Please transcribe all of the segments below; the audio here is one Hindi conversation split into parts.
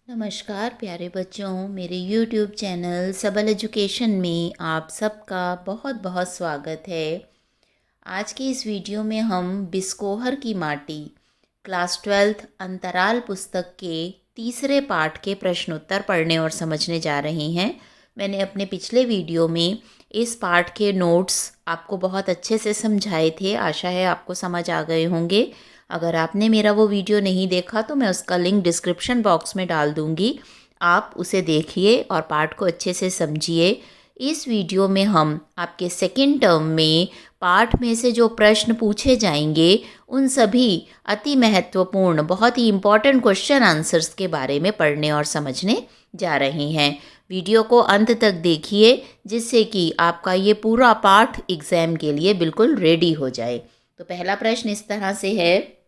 नमस्कार प्यारे बच्चों, मेरे YouTube चैनल सबल एजुकेशन में आप सबका बहुत बहुत स्वागत है। आज की इस वीडियो में हम बिस्कोहर की माटी क्लास 12th अंतराल पुस्तक के तीसरे पाठ के प्रश्नोत्तर पढ़ने और समझने जा रहे हैं। मैंने अपने पिछले वीडियो में इस पाठ के नोट्स आपको बहुत अच्छे से समझाए थे। आशा है आपको समझ आ गए होंगे। अगर आपने मेरा वो वीडियो नहीं देखा तो मैं उसका लिंक डिस्क्रिप्शन बॉक्स में डाल दूँगी। आप उसे देखिए और पाठ को अच्छे से समझिए। इस वीडियो में हम आपके सेकंड टर्म में पाठ में से जो प्रश्न पूछे जाएंगे उन सभी अति महत्वपूर्ण, बहुत ही इम्पॉर्टेंट क्वेश्चन आंसर्स के बारे में पढ़ने और समझने जा रहे हैं। वीडियो को अंत तक देखिए जिससे कि आपका ये पूरा पाठ एग्ज़ाम के लिए बिल्कुल रेडी हो जाए। तो पहला प्रश्न इस तरह से है,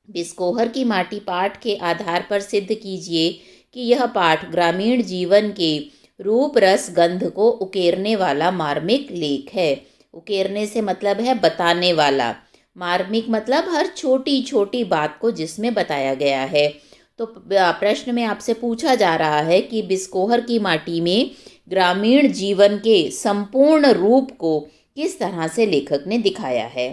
बिस्कोहर की माटी पाठ के आधार पर सिद्ध कीजिए कि यह पाठ ग्रामीण जीवन के रूप रस गंध को उकेरने वाला मार्मिक लेख है। उकेरने से मतलब है बताने वाला, मार्मिक मतलब हर छोटी छोटी बात को जिसमें बताया गया है। तो प्रश्न में आपसे पूछा जा रहा है कि बिस्कोहर की माटी में ग्रामीण जीवन के संपूर्ण रूप को किस तरह से लेखक ने दिखाया है।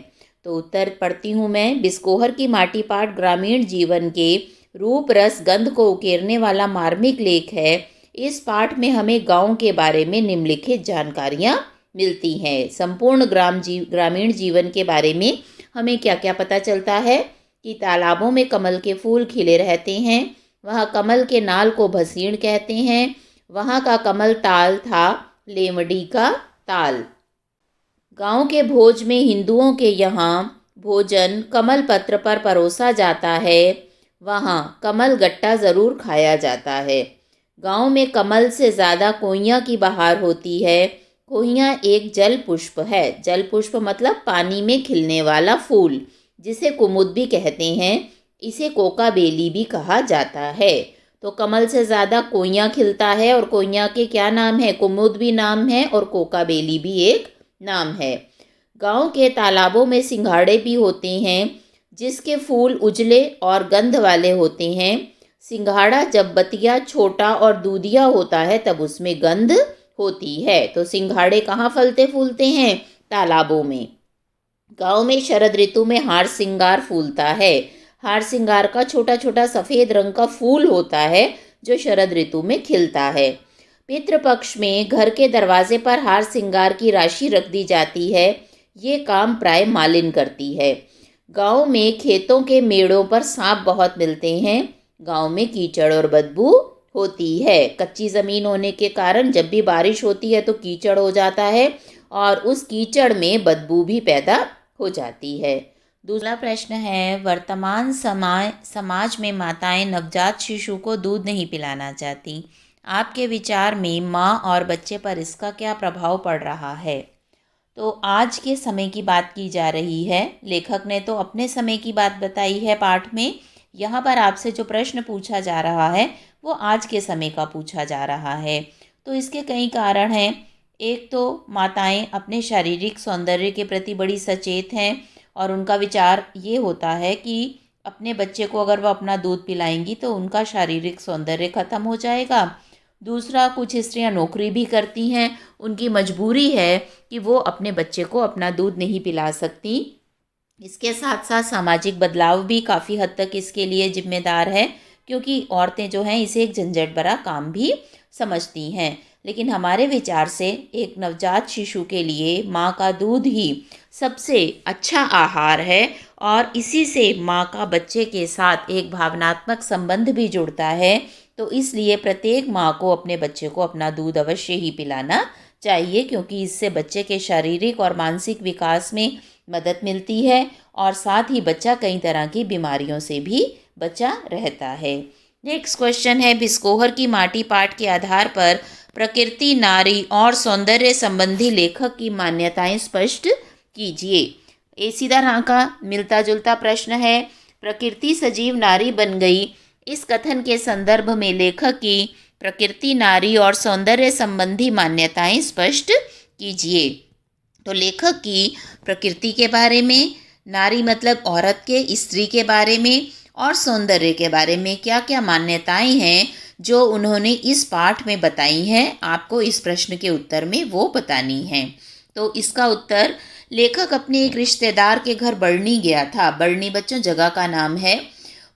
तो उत्तर पढ़ती हूँ मैं। बिस्कोहर की माटी पाठ ग्रामीण जीवन के रूप रस गंध को उकेरने वाला मार्मिक लेख है। इस पाठ में हमें गांव के बारे में निम्नलिखित जानकारियाँ मिलती हैं। संपूर्ण ग्रामीण जीवन के बारे में हमें क्या क्या पता चलता है कि तालाबों में कमल के फूल खिले रहते हैं, वहाँ कमल के नाल को भसीण कहते हैं, वहाँ का कमल ताल था लेमड़ी का ताल। गांव के भोज में हिंदुओं के यहाँ भोजन कमल पत्र पर परोसा जाता है, वहाँ कमल गट्टा ज़रूर खाया जाता है। गांव में कमल से ज़्यादा कोइयाँ की बहार होती है। कोइयाँ एक जल पुष्प है। जल पुष्प मतलब पानी में खिलने वाला फूल, जिसे कुमुद भी कहते हैं। इसे कोका बेली भी कहा जाता है। तो कमल से ज़्यादा कोइयाँ खिलता है और कोइयाँ के क्या नाम है? कुमुद भी नाम है और कोका बेली भी एक नाम है। गांव के तालाबों में सिंघाड़े भी होते हैं, जिसके फूल उजले और गंध वाले होते हैं। सिंघाड़ा जब बतिया, छोटा और दूधिया होता है तब उसमें गंध होती है। तो सिंघाड़े कहाँ फलते फूलते हैं? तालाबों में। गांव में शरद ऋतु में हार सिंगार फूलता है। हार सिंगार का छोटा छोटा सफ़ेद रंग का फूल होता है जो शरद ऋतु में खिलता है। पितृपक्ष में घर के दरवाजे पर हार सिंगार की राशि रख दी जाती है। ये काम प्राय मालिन करती है। गांव में खेतों के मेड़ों पर सांप बहुत मिलते हैं। गांव में कीचड़ और बदबू होती है। कच्ची ज़मीन होने के कारण जब भी बारिश होती है तो कीचड़ हो जाता है और उस कीचड़ में बदबू भी पैदा हो जाती है। दूसरा प्रश्न है, वर्तमान समाज में माताएं नवजात शिशु को दूध नहीं पिलाना चाहती। आपके विचार में माँ और बच्चे पर इसका क्या प्रभाव पड़ रहा है? तो आज के समय की बात की जा रही है। लेखक ने तो अपने समय की बात बताई है पाठ में। यहाँ पर आपसे जो प्रश्न पूछा जा रहा है वो आज के समय का पूछा जा रहा है। तो इसके कई कारण हैं। एक तो माताएं अपने शारीरिक सौंदर्य के प्रति बड़ी सचेत हैं और उनका विचार ये होता है कि अपने बच्चे को अगर वह अपना दूध पिलाएंगी तो उनका शारीरिक सौंदर्य खत्म हो जाएगा। दूसरा, कुछ स्त्रियां नौकरी भी करती हैं, उनकी मजबूरी है कि वो अपने बच्चे को अपना दूध नहीं पिला सकती। इसके साथ साथ सामाजिक बदलाव भी काफ़ी हद तक इसके लिए जिम्मेदार है, क्योंकि औरतें जो हैं इसे एक झंझट भरा काम भी समझती हैं। लेकिन हमारे विचार से एक नवजात शिशु के लिए माँ का दूध ही सबसे अच्छा आहार है और इसी से माँ का बच्चे के साथ एक भावनात्मक संबंध भी जुड़ता है। तो इसलिए प्रत्येक माँ को अपने बच्चे को अपना दूध अवश्य ही पिलाना चाहिए, क्योंकि इससे बच्चे के शारीरिक और मानसिक विकास में मदद मिलती है और साथ ही बच्चा कई तरह की बीमारियों से भी बचा रहता है। नेक्स्ट क्वेश्चन है, बिस्कोहर की माटी पाठ के आधार पर प्रकृति, नारी और सौंदर्य संबंधी लेखक की मान्यताएं स्पष्ट कीजिए। इसी तरह का मिलता जुलता प्रश्न है, प्रकृति सजीव नारी बन गई। इस कथन के संदर्भ में लेखक की प्रकृति, नारी और सौंदर्य संबंधी मान्यताएं स्पष्ट कीजिए। तो लेखक की प्रकृति के बारे में, नारी मतलब औरत के, स्त्री के बारे में और सौंदर्य के बारे में क्या क्या मान्यताएं हैं जो उन्होंने इस पाठ में बताई हैं, आपको इस प्रश्न के उत्तर में वो बतानी है। तो इसका उत्तर, लेखक अपने एक रिश्तेदार के घर बढ़नी गया था। बढ़नी बच्चों जगह का नाम है।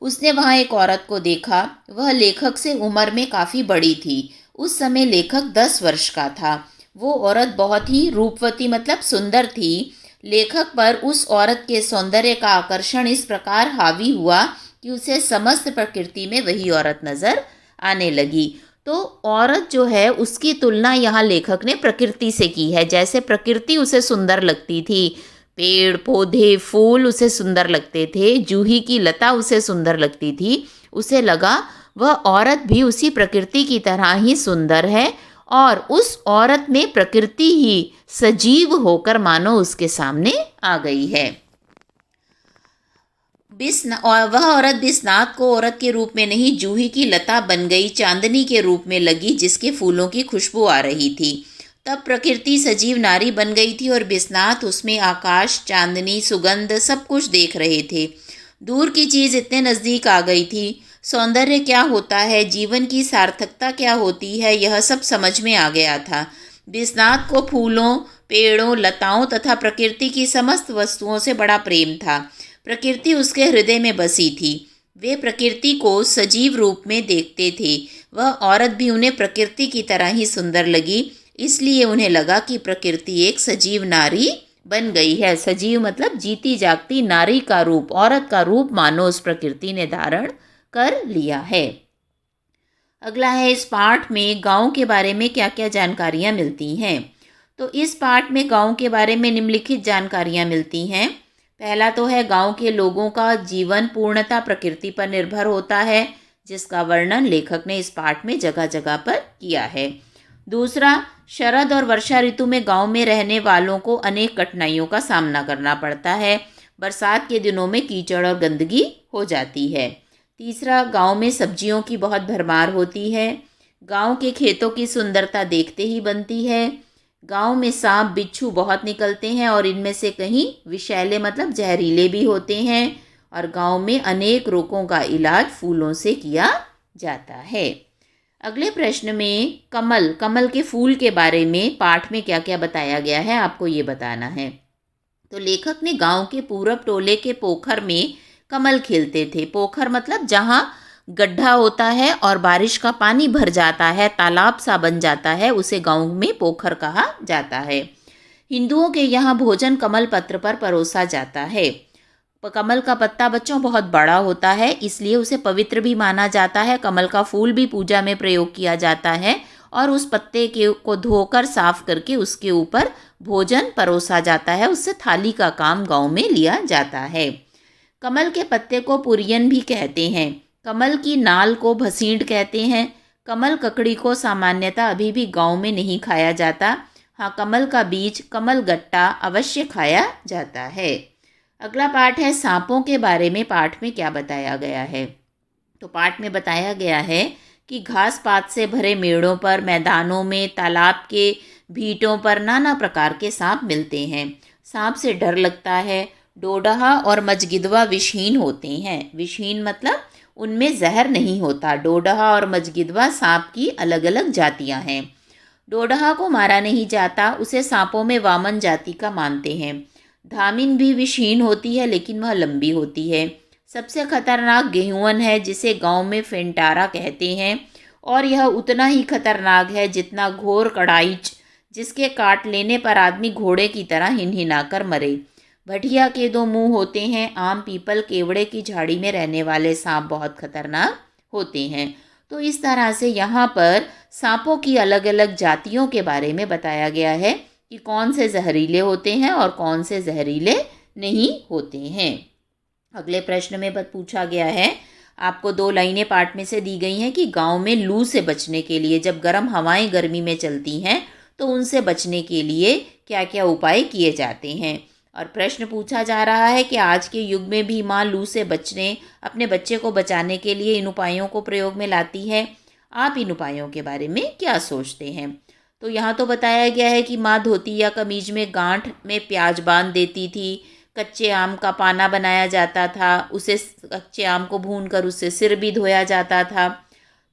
उसने वहाँ एक औरत को देखा। वह लेखक से उम्र में काफ़ी बड़ी थी। उस समय लेखक 10 वर्ष का था। वो औरत बहुत ही रूपवती मतलब सुंदर थी। लेखक पर उस औरत के सौंदर्य का आकर्षण इस प्रकार हावी हुआ कि उसे समस्त प्रकृति में वही औरत नजर आने लगी। तो औरत जो है उसकी तुलना यहाँ लेखक ने प्रकृति से की है। जैसे प्रकृति उसे सुंदर लगती थी, पेड़ पौधे फूल उसे सुंदर लगते थे, जूही की लता उसे सुंदर लगती थी, उसे लगा वह औरत भी उसी प्रकृति की तरह ही सुंदर है और उस औरत में प्रकृति ही सजीव होकर मानो उसके सामने आ गई है। और वह औरत बिस्नात को औरत के रूप में नहीं, जूही की लता बन गई, चांदनी के रूप में लगी जिसके फूलों की खुशबू आ रही थी। तब प्रकृति सजीव नारी बन गई थी और बिस्नात उसमें आकाश, चांदनी, सुगंध सब कुछ देख रहे थे। दूर की चीज़ इतने नज़दीक आ गई थी। सौंदर्य क्या होता है, जीवन की सार्थकता क्या होती है, यह सब समझ में आ गया था। बिस्नात को फूलों, पेड़ों, लताओं तथा प्रकृति की समस्त वस्तुओं से बड़ा प्रेम था। प्रकृति उसके हृदय में बसी थी। वे प्रकृति को सजीव रूप में देखते थे। वह औरत भी उन्हें प्रकृति की तरह ही सुंदर लगी। इसलिए उन्हें लगा कि प्रकृति एक सजीव नारी बन गई है। सजीव मतलब जीती जागती नारी का रूप, औरत का रूप मानो उस प्रकृति ने धारण कर लिया है। अगला है, इस पाठ में गांव के बारे में क्या क्या जानकारियां मिलती हैं। तो इस पाठ में गांव के बारे में निम्नलिखित जानकारियां मिलती हैं। पहला तो है, गांव के लोगों का जीवन पूर्णतः प्रकृति पर निर्भर होता है, जिसका वर्णन लेखक ने इस पाठ में जगह जगह पर किया है। दूसरा, शरद और वर्षा ऋतु में गांव में रहने वालों को अनेक कठिनाइयों का सामना करना पड़ता है। बरसात के दिनों में कीचड़ और गंदगी हो जाती है। तीसरा, गांव में सब्जियों की बहुत भरमार होती है। गांव के खेतों की सुंदरता देखते ही बनती है। गांव में सांप बिच्छू बहुत निकलते हैं और इनमें से कहीं विषैले मतलब जहरीले भी होते हैं। और गांव में अनेक रोगों का इलाज फूलों से किया जाता है। अगले प्रश्न में कमल के फूल के बारे में पाठ में क्या क्या बताया गया है, आपको ये बताना है। तो लेखक ने गांव के पूरब टोले के पोखर में कमल खिलते थे। पोखर मतलब जहाँ गड्ढा होता है और बारिश का पानी भर जाता है, तालाब सा बन जाता है, उसे गांव में पोखर कहा जाता है। हिंदुओं के यहाँ भोजन कमल पत्र पर परोसा जाता है। कमल का पत्ता बच्चों बहुत बड़ा होता है, इसलिए उसे पवित्र भी माना जाता है। कमल का फूल भी पूजा में प्रयोग किया जाता है और उस पत्ते को धोकर साफ करके उसके ऊपर भोजन परोसा जाता है। उससे थाली का काम गांव में लिया जाता है। कमल के पत्ते को पुरियन भी कहते हैं। कमल की नाल को भसींड कहते हैं। कमल ककड़ी को सामान्यतः अभी भी गांव में नहीं खाया जाता। हाँ, कमल का बीज, कमल गट्टा अवश्य खाया जाता है। अगला पाठ है, सांपों के बारे में पाठ में क्या बताया गया है। तो पाठ में बताया गया है कि घास पात से भरे मेड़ों पर, मैदानों में, तालाब के भीटों पर नाना प्रकार के सांप मिलते हैं। सांप से डर लगता है। डोडहा और मजगिदवा विषहीन होते हैं। विषहीन मतलब उनमें जहर नहीं होता। डोडहा और मजगिदवा सांप की अलग अलग जातियां हैं। डोडहा को मारा नहीं जाता, उसे सांपों में वामन जाति का मानते हैं। धामिन भी विषहीन होती है लेकिन वह लंबी होती है। सबसे खतरनाक गेहूँन है, जिसे गांव में फेंटारा कहते हैं और यह उतना ही खतरनाक है जितना घोर कड़ाइच, जिसके काट लेने पर आदमी घोड़े की तरह हिनहिनाकर मरे। भटिया के 2 मुंह होते हैं। आम, पीपल, केवड़े की झाड़ी में रहने वाले सांप बहुत खतरनाक होते हैं। तो इस तरह से यहाँ पर सांपों की अलग अलग जातियों के बारे में बताया गया है कि कौन से जहरीले होते हैं और कौन से जहरीले नहीं होते हैं। अगले प्रश्न में पूछा गया है, आपको 2 लाइनें पाठ में से दी गई हैं कि गांव में लू से बचने के लिए, जब गर्म हवाएं गर्मी में चलती हैं तो उनसे बचने के लिए क्या क्या उपाय किए जाते हैं। और प्रश्न पूछा जा रहा है कि आज के युग में भी माँ लू से बचने, अपने बच्चे को बचाने के लिए इन उपायों को प्रयोग में लाती है। आप इन उपायों के बारे में क्या सोचते हैं। तो यहाँ तो बताया गया है कि माँ धोती या कमीज में गांठ में प्याज बांध देती थी। कच्चे आम का पाना बनाया जाता था, उसे कच्चे आम को भूनकर उससे सिर भी धोया जाता था।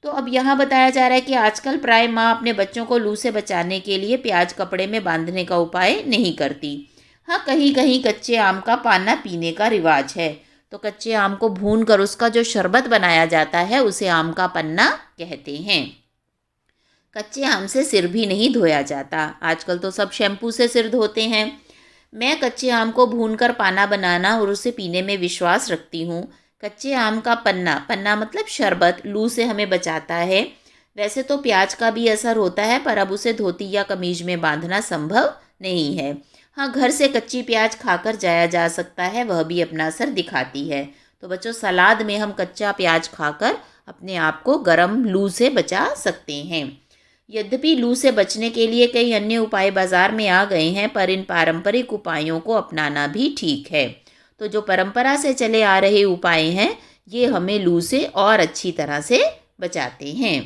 तो अब यहाँ बताया जा रहा है कि आजकल प्राय माँ अपने बच्चों को लू से बचाने के लिए प्याज कपड़े में बांधने का उपाय नहीं करती। हाँ, कहीं कहीं कच्चे आम का पाना पीने का रिवाज है। तो कच्चे आम को भून कर उसका जो शरबत बनाया जाता है उसे आम का पन्ना कहते हैं। कच्चे आम से सिर भी नहीं धोया जाता, आजकल तो सब शैम्पू से सिर धोते हैं। मैं कच्चे आम को भूनकर पाना बनाना और उसे पीने में विश्वास रखती हूँ। कच्चे आम का पन्ना, पन्ना मतलब शरबत, लू से हमें बचाता है। वैसे तो प्याज का भी असर होता है, पर अब उसे धोती या कमीज में बांधना संभव नहीं है। हाँ, घर से कच्ची प्याज खाकर जाया जा सकता है, वह भी अपना असर दिखाती है। तो बच्चों, सलाद में हम कच्चा प्याज खाकर अपने आप को गर्म लू से बचा सकते हैं। यद्यपि लू से बचने के लिए कई अन्य उपाय बाजार में आ गए हैं, पर इन पारंपरिक उपायों को अपनाना भी ठीक है। तो जो परंपरा से चले आ रहे उपाय हैं, ये हमें लू से और अच्छी तरह से बचाते हैं।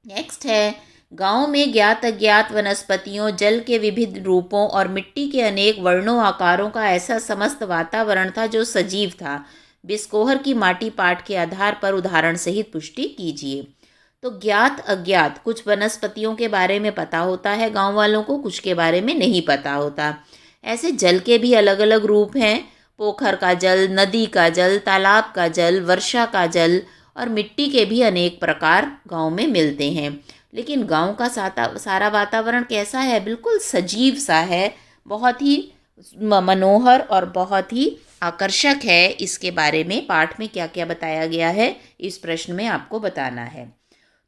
नेक्स्ट है, गांव में ज्ञात अज्ञात वनस्पतियों, जल के विविध रूपों और मिट्टी के अनेक वर्णों आकारों का ऐसा समस्त वातावरण था जो सजीव था। बिस्कोहर की माटी पाठ के आधार पर उदाहरण सहित पुष्टि कीजिए। तो ज्ञात अज्ञात, कुछ वनस्पतियों के बारे में पता होता है गांव वालों को, कुछ के बारे में नहीं पता होता। ऐसे जल के भी अलग अलग रूप हैं। पोखर का जल, नदी का जल, तालाब का जल, वर्षा का जल और मिट्टी के भी अनेक प्रकार गांव में मिलते हैं। लेकिन गांव का सारा वातावरण कैसा है? बिल्कुल सजीव सा है, बहुत ही मनोहर और बहुत ही आकर्षक है। इसके बारे में पाठ में क्या क्या बताया गया है, इस प्रश्न में आपको बताना है।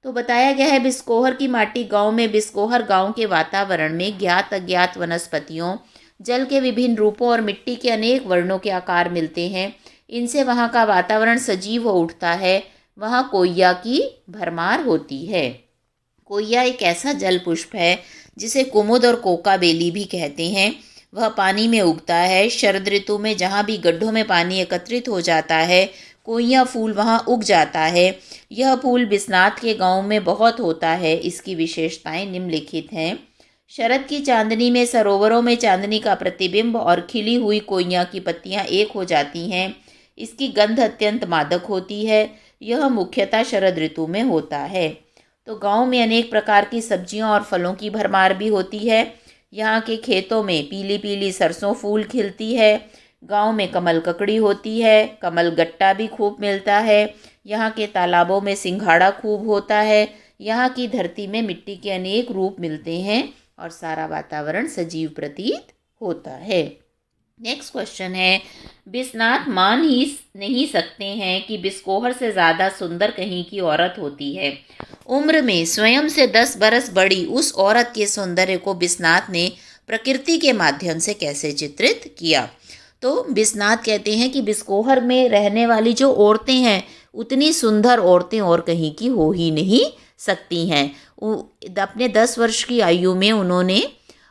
तो बताया गया है, बिस्कोहर की माटी गांव में। बिस्कोहर गांव के वातावरण में ज्ञात अज्ञात वनस्पतियों, जल के विभिन्न रूपों और मिट्टी के अनेक वर्णों के आकार मिलते हैं। इनसे वहाँ का वातावरण सजीव हो उठता है। वहाँ कोय्या की भरमार होती है। कोय्या एक ऐसा जल पुष्प है जिसे कुमुद और कोका बेली भी कहते हैं। वह पानी में उगता है। शरद ऋतु में जहाँ भी गड्ढों में पानी एकत्रित हो जाता है, कोय्या फूल वहाँ उग जाता है। यह फूल बिस्नाथ के गांव में बहुत होता है। इसकी विशेषताएं निम्नलिखित हैं। शरद की चांदनी में सरोवरों में चांदनी का प्रतिबिंब और खिली हुई कोय्या की पत्तियां एक हो जाती हैं। इसकी गंध अत्यंत मादक होती है। यह मुख्यतः शरद ऋतु में होता है। तो गांव में अनेक प्रकार की सब्जियों और फलों की भरमार भी होती है। यहाँ के खेतों में पीली पीली सरसों फूल खिलती है। गांव में कमल ककड़ी होती है। कमल गट्टा भी खूब मिलता है। यहाँ के तालाबों में सिंघाड़ा खूब होता है। यहाँ की धरती में मिट्टी के अनेक रूप मिलते हैं और सारा वातावरण सजीव प्रतीत होता है। नेक्स्ट क्वेश्चन है, बिस्नाथ मान ही नहीं सकते हैं कि बिस्कोहर से ज़्यादा सुंदर कहीं की औरत होती है। उम्र में स्वयं से 10 बरस बड़ी उस औरत के सौंदर्य को बिस्नाथ ने प्रकृति के माध्यम से कैसे चित्रित किया? तो बिस्नाथ कहते हैं कि बिस्कोहर में रहने वाली जो औरतें हैं, उतनी सुंदर औरतें और कहीं की हो ही नहीं सकती हैं। अपने 10 वर्ष की आयु में उन्होंने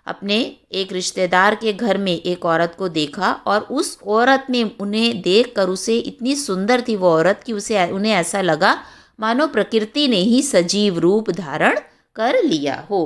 अपने एक रिश्तेदार के घर में एक औरत को देखा और उस औरत में उन्हें देखकर उसे इतनी सुंदर थी वो औरत कि उन्हें ऐसा लगा मानो प्रकृति ने ही सजीव रूप धारण कर लिया हो।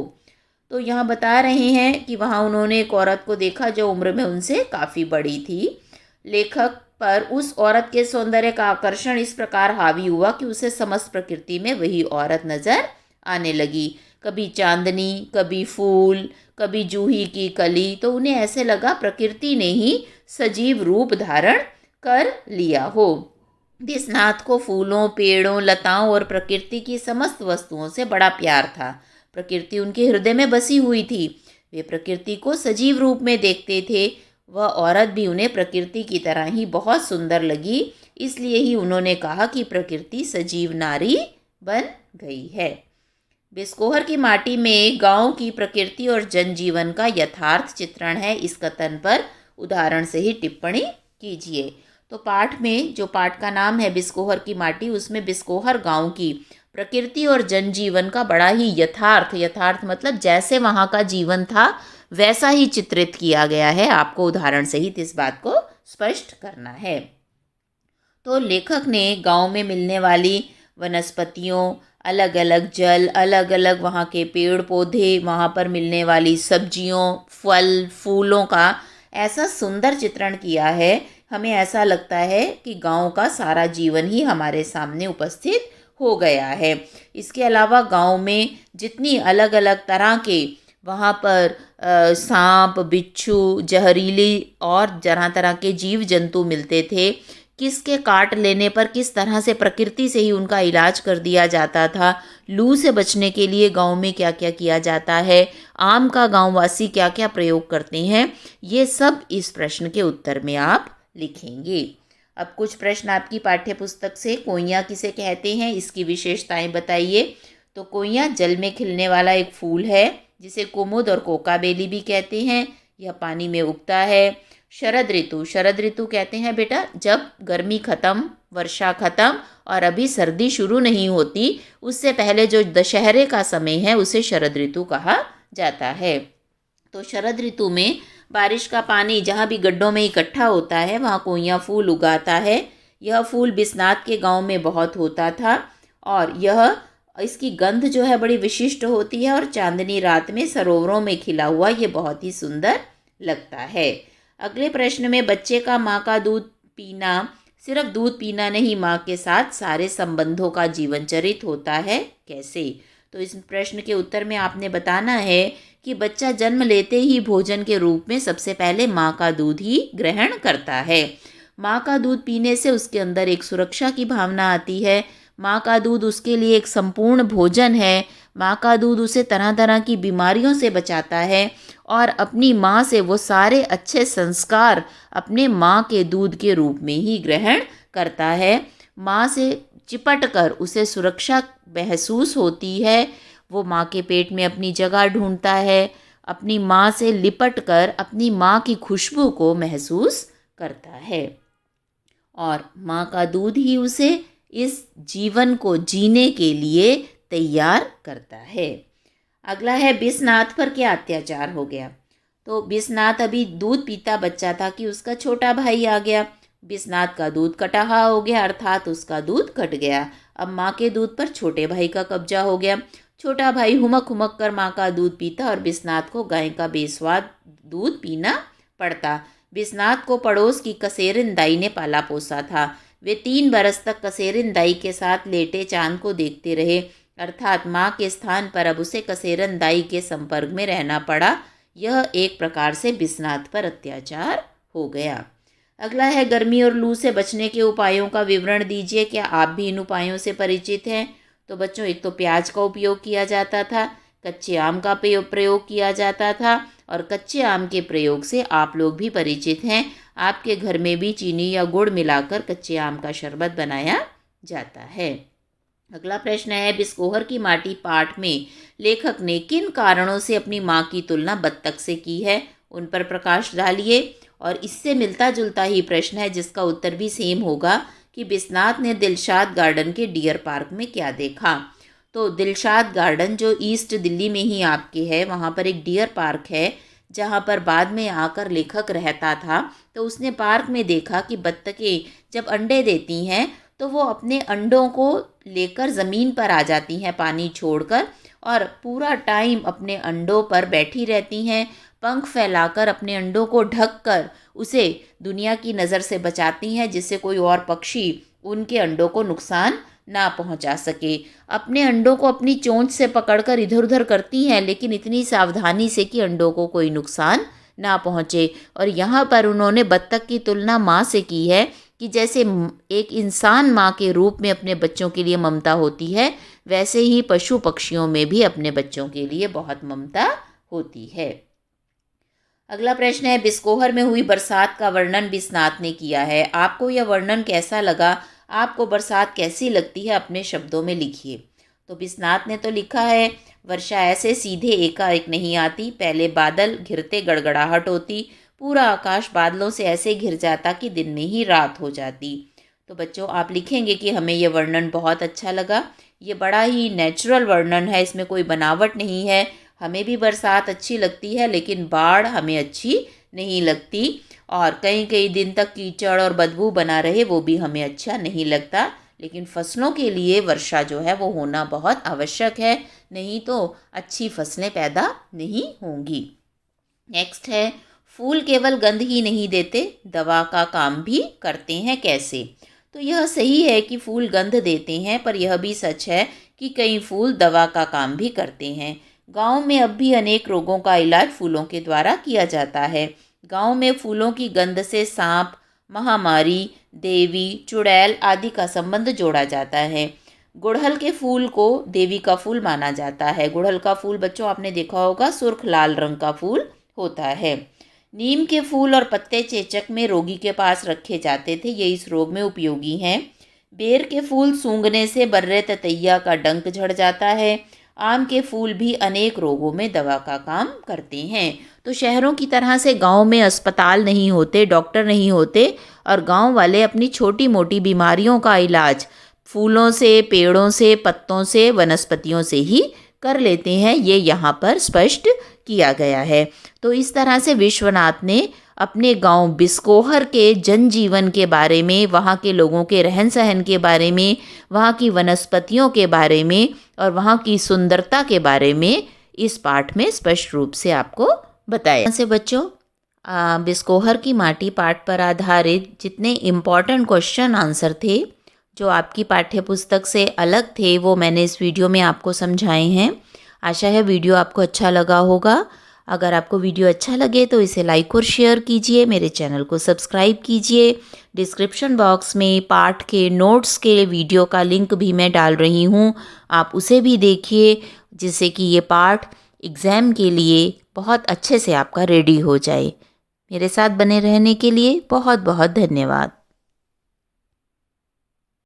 तो यहाँ बता रहे हैं कि वहाँ उन्होंने एक औरत को देखा जो उम्र में उनसे काफ़ी बड़ी थी। लेखक पर उस औरत के सौंदर्य का आकर्षण इस प्रकार हावी हुआ कि उसे समस्त प्रकृति में वही औरत नजर आने लगी। कभी चांदनी, कभी फूल, कभी जूही की कली। तो उन्हें ऐसे लगा प्रकृति ने ही सजीव रूप धारण कर लिया हो। बिस्नाथ को फूलों, पेड़ों, लताओं और प्रकृति की समस्त वस्तुओं से बड़ा प्यार था। प्रकृति उनके हृदय में बसी हुई थी। वे प्रकृति को सजीव रूप में देखते थे। वह औरत भी उन्हें प्रकृति की तरह ही बहुत सुंदर लगी। इसलिए ही उन्होंने कहा कि प्रकृति सजीव नारी बन गई है। बिस्कोहर की माटी में गांव की प्रकृति और जनजीवन का यथार्थ चित्रण है। इस कथन पर उदाहरण से ही टिप्पणी कीजिए। तो पाठ में, जो पाठ का नाम है बिस्कोहर की माटी, उसमें बिस्कोहर गांव की प्रकृति और जनजीवन का बड़ा ही यथार्थ मतलब जैसे वहाँ का जीवन था वैसा ही चित्रित किया गया है। आपको उदाहरण सहित इस बात को स्पष्ट करना है। तो लेखक ने गांव में मिलने वाली वनस्पतियों, अलग अलग जल, अलग अलग वहाँ के पेड़ पौधे, वहाँ पर मिलने वाली सब्जियों, फल, फूलों का ऐसा सुंदर चित्रण किया है। हमें ऐसा लगता है कि गांव का सारा जीवन ही हमारे सामने उपस्थित हो गया है। इसके अलावा गांव में जितनी अलग अलग तरह के वहाँ पर सांप, बिच्छू, जहरीली और तरह तरह के जीव जंतु मिलते थे, किसके काट लेने पर किस तरह से प्रकृति से ही उनका इलाज कर दिया जाता था। लू से बचने के लिए गांव में क्या क्या किया जाता है, आम का गांववासी क्या क्या प्रयोग करते हैं, ये सब इस प्रश्न के उत्तर में आप लिखेंगे। अब कुछ प्रश्न आपकी पाठ्य पुस्तक से। कोइया किसे कहते हैं, इसकी विशेषताएं बताइए। तो कोइया जल में खिलने वाला एक फूल है जिसे कुमुद और कोकाबेली भी कहते हैं। यह पानी में उगता है। शरद ऋतु, शरद ऋतु कहते हैं बेटा जब गर्मी खत्म, वर्षा खत्म और अभी सर्दी शुरू नहीं होती, उससे पहले जो दशहरे का समय है उसे शरद ऋतु कहा जाता है। तो शरद ऋतु में बारिश का पानी जहाँ भी गड्ढों में इकट्ठा होता है वहाँ कोइया फूल उगाता है। यह फूल बिस्नात के गांव में बहुत होता था और इसकी गंध जो है बड़ी विशिष्ट होती है और चांदनी रात में सरोवरों में खिला हुआ ये बहुत ही सुंदर लगता है। अगले प्रश्न में बच्चे का माँ का दूध पीना सिर्फ दूध पीना नहीं, माँ के साथ सारे संबंधों का जीवन चरित होता है, कैसे? तो इस प्रश्न के उत्तर में आपने बताना है कि बच्चा जन्म लेते ही भोजन के रूप में सबसे पहले माँ का दूध ही ग्रहण करता है। माँ का दूध पीने से उसके अंदर एक सुरक्षा की भावना आती है। माँ का दूध उसके लिए एक संपूर्ण भोजन है। माँ का दूध उसे तरह तरह की बीमारियों से बचाता है और अपनी माँ से वो सारे अच्छे संस्कार अपने माँ के दूध के रूप में ही ग्रहण करता है। माँ से चिपट कर उसे सुरक्षा महसूस होती है। वो माँ के पेट में अपनी जगह ढूंढता है, अपनी माँ से लिपट कर अपनी माँ की खुशबू को महसूस करता है और माँ का दूध ही उसे इस जीवन को जीने के लिए तैयार करता है। अगला है बिस्नात पर क्या अत्याचार हो गया। तो बिस्नात अभी दूध पीता बच्चा था कि उसका छोटा भाई आ गया। बिस्नात का दूध कटाहा हो गया, अर्थात उसका दूध कट गया। अब माँ के दूध पर छोटे भाई का कब्जा हो गया। छोटा भाई हुमक हुमक कर माँ का दूध पीता और बिस्नात को गाय का बेस्वाद दूध पीना पड़ता। बिस्नात को पड़ोस की कसेरिन दाई ने पाला पोसा था। वे 3 बरस तक कसेरिन दाई के साथ लेटे चांद को देखते रहे, अर्थात माँ के स्थान पर अब उसे कसेरन दाई के संपर्क में रहना पड़ा। यह एक प्रकार से बिस्नात पर अत्याचार हो गया। अगला है गर्मी और लू से बचने के उपायों का विवरण दीजिए। क्या आप भी इन उपायों से परिचित हैं? तो बच्चों, एक तो प्याज का उपयोग किया जाता था, कच्चे आम का प्रयोग किया जाता था और कच्चे आम के प्रयोग से आप लोग भी परिचित हैं। आपके घर में भी चीनी या गुड़ मिलाकर कच्चे आम का शरबत बनाया जाता है। अगला प्रश्न है बिस्कोहर की माटी पाठ में लेखक ने किन कारणों से अपनी माँ की तुलना बत्तख से की है, उन पर प्रकाश डालिए। और इससे मिलता जुलता ही प्रश्न है जिसका उत्तर भी सेम होगा कि बिस्नात ने दिलशाद गार्डन के डियर पार्क में क्या देखा। तो दिलशाद गार्डन जो ईस्ट दिल्ली में ही आपके है, वहाँ पर एक डियर पार्क है जहाँ पर बाद में आकर लेखक रहता था। तो उसने पार्क में देखा कि बत्तखें जब अंडे देती हैं तो वो अपने अंडों को लेकर ज़मीन पर आ जाती हैं पानी छोड़कर और पूरा टाइम अपने अंडों पर बैठी रहती हैं, पंख फैलाकर अपने अंडों को ढक कर उसे दुनिया की नज़र से बचाती हैं जिससे कोई और पक्षी उनके अंडों को नुकसान ना पहुंचा सके। अपने अंडों को अपनी चोंच से पकड़कर इधर उधर करती हैं, लेकिन इतनी सावधानी से कि अंडों को कोई नुकसान ना पहुंचे। और यहाँ पर उन्होंने बत्तख की तुलना माँ से की है कि जैसे एक इंसान माँ के रूप में अपने बच्चों के लिए ममता होती है, वैसे ही पशु पक्षियों में भी अपने बच्चों के लिए बहुत ममता होती है। अगला प्रश्न है बिस्कोहर में हुई बरसात का वर्णन बिस्नात ने किया है। आपको यह वर्णन कैसा लगा? आपको बरसात कैसी लगती है? अपने शब्दों में लिखिए। तो बिस्नात ने तो लिखा है वर्षा ऐसे सीधे एकाएक नहीं आती, पहले बादल घिरते गड़गड़ाहट होती, पूरा आकाश बादलों से ऐसे घिर जाता कि दिन में ही रात हो जाती। तो बच्चों, आप लिखेंगे कि हमें ये वर्णन बहुत अच्छा लगा। ये बड़ा ही नेचुरल वर्णन है, इसमें कोई बनावट नहीं है। हमें भी बरसात अच्छी लगती है, लेकिन बाढ़ हमें अच्छी नहीं लगती और कई कई दिन तक कीचड़ और बदबू बना रहे वो भी हमें अच्छा नहीं लगता। लेकिन फसलों के लिए वर्षा जो है वो होना बहुत आवश्यक है, नहीं तो अच्छी फसलें पैदा नहीं होंगी। नेक्स्ट है फूल केवल गंध ही नहीं देते, दवा का काम भी करते हैं, कैसे? तो यह सही है कि फूल गंध देते हैं, पर यह भी सच है कि कई फूल दवा का काम भी करते हैं। गाँव में अब भी अनेक रोगों का इलाज फूलों के द्वारा किया जाता है। गाँव में फूलों की गंध से सांप, महामारी, देवी, चुड़ैल आदि का संबंध जोड़ा जाता है। गुड़हल के फूल को देवी का फूल माना जाता है। गुड़हल का फूल बच्चों आपने देखा होगा, सुर्ख लाल रंग का फूल होता है। नीम के फूल और पत्ते चेचक में रोगी के पास रखे जाते थे, ये इस रोग में उपयोगी हैं। बेर के फूल सूंघने से बर्रे ततैया का डंक झड़ जाता है। आम के फूल भी अनेक रोगों में दवा का काम करते हैं। तो शहरों की तरह से गांव में अस्पताल नहीं होते, डॉक्टर नहीं होते, और गांव वाले अपनी छोटी मोटी बीमारियों का इलाज फूलों से, पेड़ों से, पत्तों से, वनस्पतियों से ही कर लेते हैं। ये यहाँ पर स्पष्ट किया गया है। तो इस तरह से विश्वनाथ ने अपने गांव बिस्कोहर के जनजीवन के बारे में, वहाँ के लोगों के रहन सहन के बारे में, वहाँ की वनस्पतियों के बारे में और वहाँ की सुंदरता के बारे में इस पाठ में स्पष्ट रूप से आपको बताया। से बच्चों, बिस्कोहर की माटी पाठ पर आधारित जितने इम्पॉर्टेंट क्वेश्चन आंसर थे, जो आपकी पाठ्य पुस्तक से अलग थे, वो मैंने इस वीडियो में आपको समझाए हैं। आशा है वीडियो आपको अच्छा लगा होगा। अगर आपको वीडियो अच्छा लगे तो इसे लाइक और शेयर कीजिए, मेरे चैनल को सब्सक्राइब कीजिए। डिस्क्रिप्शन बॉक्स में पाठ के नोट्स के वीडियो का लिंक भी मैं डाल रही हूँ, आप उसे भी देखिए, जिससे कि ये पाठ एग्ज़ाम के लिए बहुत अच्छे से आपका रेडी हो जाए। मेरे साथ बने रहने के लिए बहुत बहुत धन्यवाद।